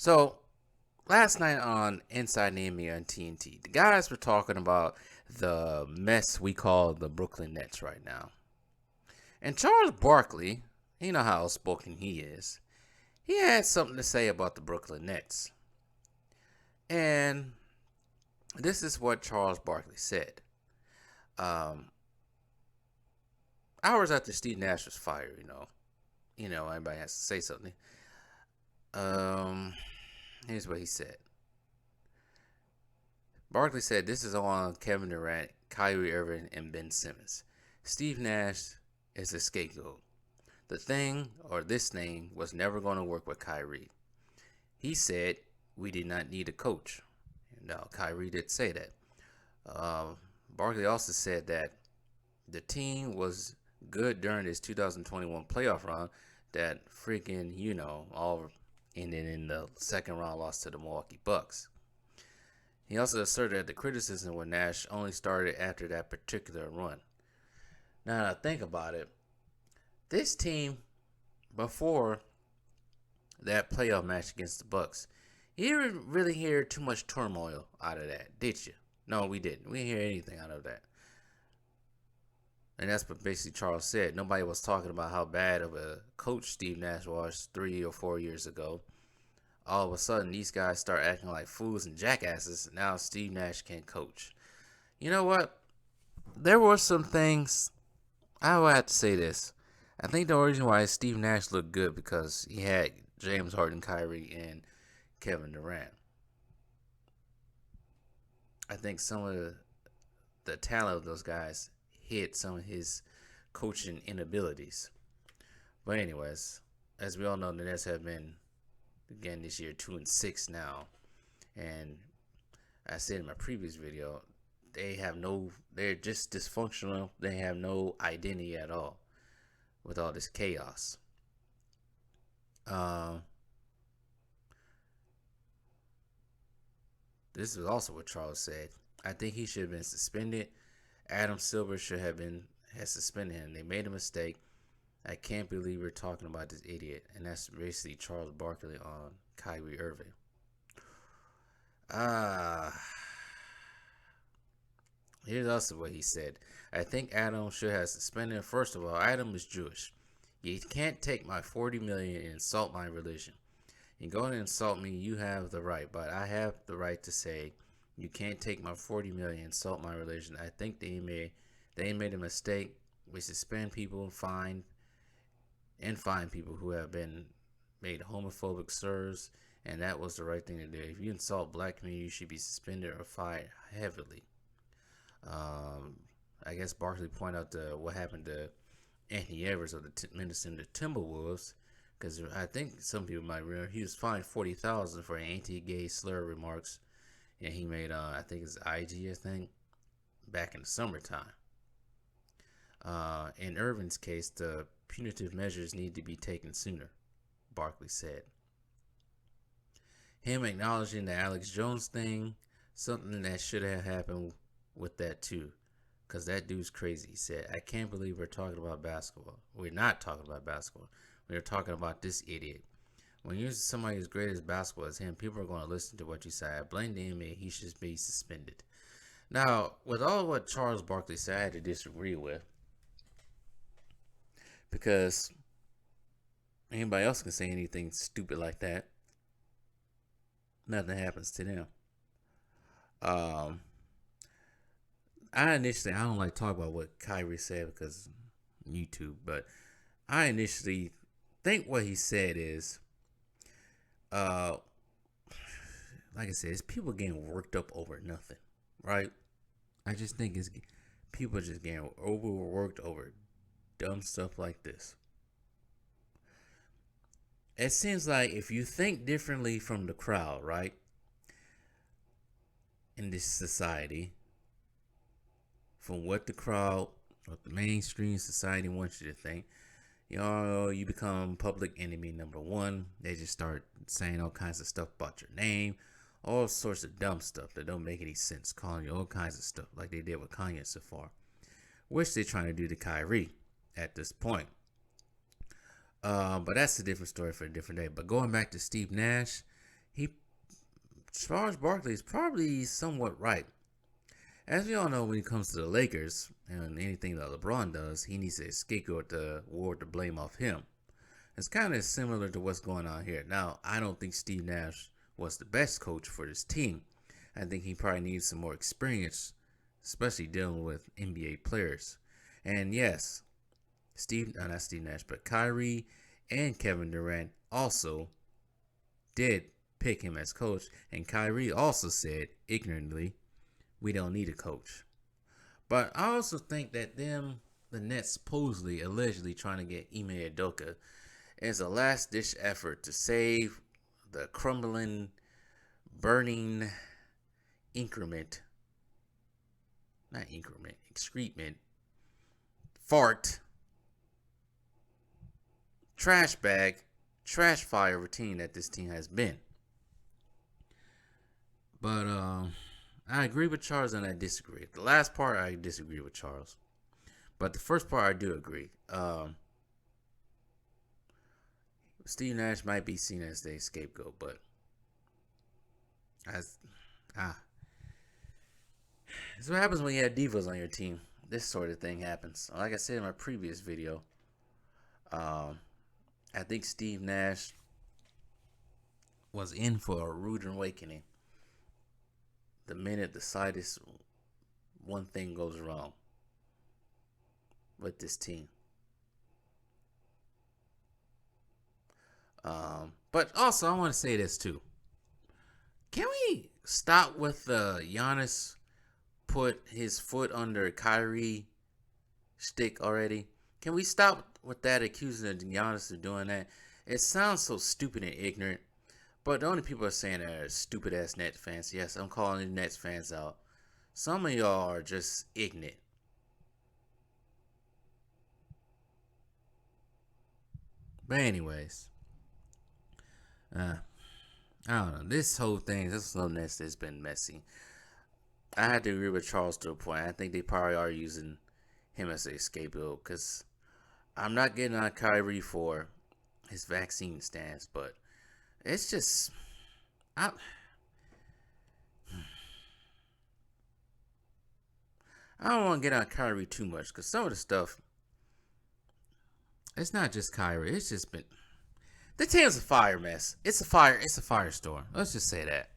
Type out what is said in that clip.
So last night on Inside the NBA on TNT, the guys were talking about the mess we call the Brooklyn Nets right now. And Charles Barkley, you know how outspoken he is, he had something to say about the Brooklyn Nets. And this is what Charles Barkley said. Um, Hours after Steve Nash was fired, everybody has to say something. Um, Here's what he said. Barkley said this is on Kevin Durant, Kyrie Irving, and Ben Simmons. Steve Nash is a scapegoat. This thing was never going to work with Kyrie. He said we did not need a coach. No, Kyrie did say that. Barkley also said that the team was good during his 2021 playoff run that all ended in the second round loss to the Milwaukee Bucks. He also asserted that the criticism with Nash only started after that particular run. Now that I think about it, this team, before that playoff match against the Bucks, you didn't really hear too much turmoil out of that, did you? No, we didn't. We didn't hear anything out of that. And that's what basically Charles said. Nobody was talking about how bad of a coach Steve Nash was 3 or 4 years ago. All of a sudden, these guys start acting like fools and jackasses. Now Steve Nash can't coach. You know what? There were some things. I would have to say this. I think the reason why Steve Nash looked good because he had James Harden, Kyrie, and Kevin Durant. I think some of the talent of those guys hid some of his coaching inabilities. But anyways, as we all know, the Nets have been again this year 2-6 now, and I said in my previous video, they're just dysfunctional. They have no identity at all with all this chaos. This is also what Charles said. I think he should have been suspended. Adam Silver has suspended him. They made a mistake. I can't believe we're talking about this idiot. And that's basically Charles Barkley on Kyrie Irving. Here's also what he said. I think Adam should have suspended him. First of all, Adam is Jewish. You can't take my $40 million and insult my religion. You go and insult me, you have the right. But I have the right to say, you can't take my $40 million and insult my religion. I think they made a mistake. We suspend people and fine people who have been made homophobic slurs, and that was the right thing to do. If you insult black community, you should be suspended or fined heavily. I guess Barkley pointed out what happened to Anthony Edwards of the Minnesota Timberwolves, because I think some people might remember he was fined $40,000 for anti-gay slur remarks, and he made I think it's IG back in the summertime. In Irving's case, the punitive measures need to be taken sooner, Barkley said. Him acknowledging the Alex Jones thing, something that should have happened with that too, because that dude's crazy. He said, I can't believe we're talking about basketball. We're not talking about basketball. We're talking about this idiot. When you're somebody as great as basketball as him, people are going to listen to what you say. I blame the NBA. He should be suspended. Now, with all what Charles Barkley said, I had to disagree with, because anybody else can say anything stupid like that. Nothing happens to them. I don't like to talk about what Kyrie said because YouTube, but I initially think what he said is, like I said, it's people getting worked up over nothing, right? I just think it's people just getting overworked over dumb stuff like this. It seems like if you think differently from the crowd, right, in this society, from what the mainstream society wants you to think, you become public enemy number one. They just start saying all kinds of stuff about your name, all sorts of dumb stuff that don't make any sense, calling you all kinds of stuff like they did with Kanye so far, which they're trying to do to Kyrie at this point. But that's a different story for a different day. But going back to Steve Nash, Charles Barkley is probably somewhat right. As we all know, when it comes to the Lakers and anything that LeBron does, he needs to scapegoat the award to blame off him. It's kind of similar to what's going on here. Now, I don't think Steve Nash was the best coach for this team. I think he probably needs some more experience, especially dealing with NBA players. And yes, not Steve Nash, but Kyrie and Kevin Durant also did pick him as coach. And Kyrie also said, ignorantly, we don't need a coach. But I also think that the Nets supposedly, allegedly trying to get Ime Udoka is a last ditch effort to save the crumbling, burning excrement, fart, trash bag, trash fire routine that this team has been. But I agree with Charles and I disagree. The last part I disagree with Charles, but the first part I do agree. Steve Nash might be seen as the scapegoat, but this is what happens when you have divas on your team. This sort of thing happens. Like I said in my previous video, I think Steve Nash was in for a rude awakening the minute the slightest one thing goes wrong with this team. But also, I want to say this too. Can we stop with Giannis put his foot under Kyrie stick already? Can we stop with that, accusing Giannis of doing that? It sounds so stupid and ignorant. But the only people are saying are stupid ass Nets fans. Yes, I'm calling the Nets fans out. Some of y'all are just ignorant. But anyways, I don't know. This whole thing, this whole Nets has been messy. I had to agree with Charles to a point. I think they probably are using him as a scapegoat because I'm not getting on Kyrie for his vaccine stance, but it's just I don't want to get on Kyrie too much because some of the stuff, it's not just Kyrie. It's just been the team's a fire mess. It's a firestorm. Let's just say that.